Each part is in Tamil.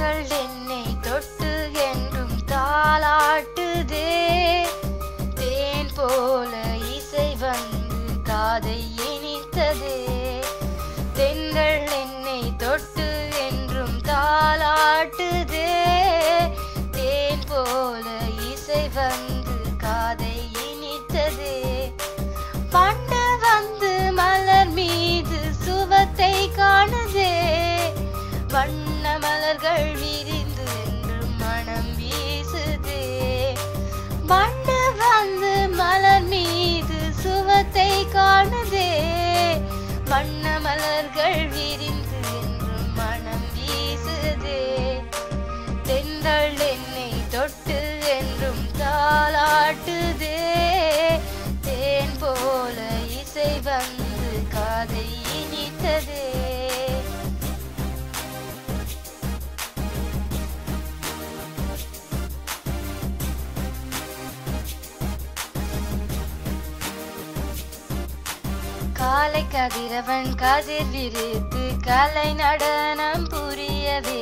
தென்றல் என்னை தொட்டு என்றும் தாலாட்டுதே தேன் போல இசை வந்து காதை இனித்ததே தென்றல் என்னை தொட்டு என்றும் தாலாட்டுதே தேன் போல இசை வந்து காதை இனித்ததே பண்டு வந்து மலர் மீது சுவத்தை காணுதே வண்ண மலர்கள் விரிந்து என்றும் மனம் வீசுதே பண்டு வந்து மலர் மீது சுவத்தை காணுதே வண்ண மலர்கள் விரிந்து என்றும் மனம் வீசுதே தென்றல் என்னை தொட்டு என்றும் தாலாட்டுதே தேன் போல இசை வந்து காதை இனித்ததே காலை கதிரவன் கதிர் விரித்து கலை நடனம் புரியவே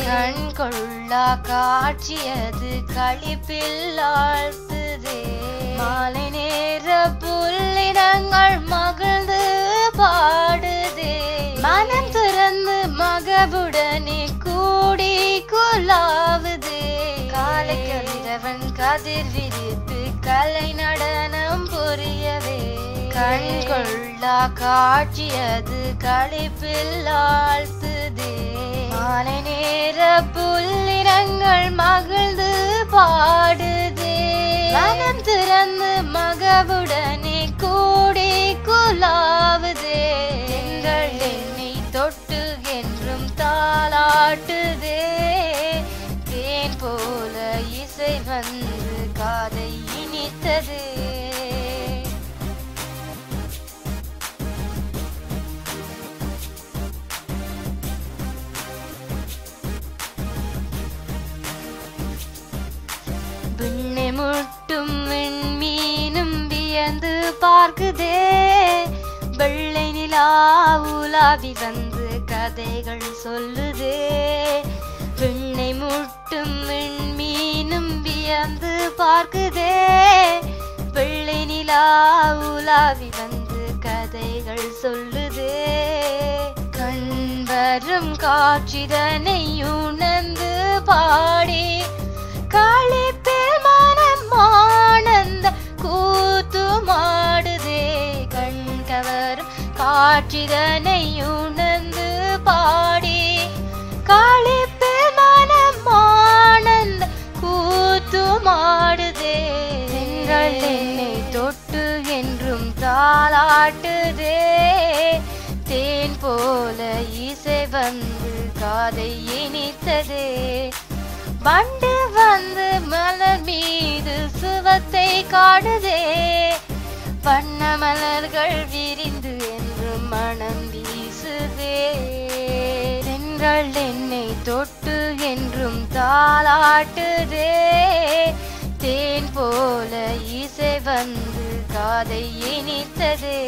கண் கொள்ளா காட்சியது களிப்பில் ஆழ்த்துதே மாலை நேர புல்லினங்கள் மகிழ்ந்து பாடுதே மனம் திறந்து மகவுடனே கூடி குலாவுதே காலை கதிரவன் கதிர் விரித்து கலை நடனம் புரியவே கண் கொள்ளா காட்சியது களிப்பில் ஆழ்த்துதே மாலை நேர புல்லினங்கள் மகிழ்ந்து பாடுதே மனம் திறந்து மகவுடனே கூடி குலாவுதே தென்றல் என்னை தொட்டு என்றும் தாலாட்டுதே தேன் போல இசை வந்து காதை இனித்ததே விண்ணை முட்டும் விண்மீனும் வியந்து பார்க்குதே வெள்ளை நிலா உலாவி வந்து கதைகள் சொல்லுதே விண்ணை முட்டும் விண்மீனும் வியந்து பார்க்குதே வெள்ளை நிலா உலாவி வந்து கதைகள் சொல்லுதே கண் வரும் காட்சிதனை உணர்ந்து பாடி களிப்பில் மனம் ஆனந்த கூத்துமாடுதே கண் கவரும் காட்சிதனை உணர்ந்து பாடி களிப்பில் மனம் ஆனந்த கூத்துமாடுதே தென்றல் என்னை தொட்டு என்றும் தாலாட்டுதே தேன் போல இசை வந்து காதை இனித்ததே பண்டு வந்து மலர் மீது சுவத்தை காணுதே வண்ண மலர்கள் விரிந்து என்றும் மனம் வீசுதே தென்றல் என்னை தொட்டு என்றும் தாலாட்டுதே தேன் போல இசை வந்து காதை இனித்ததே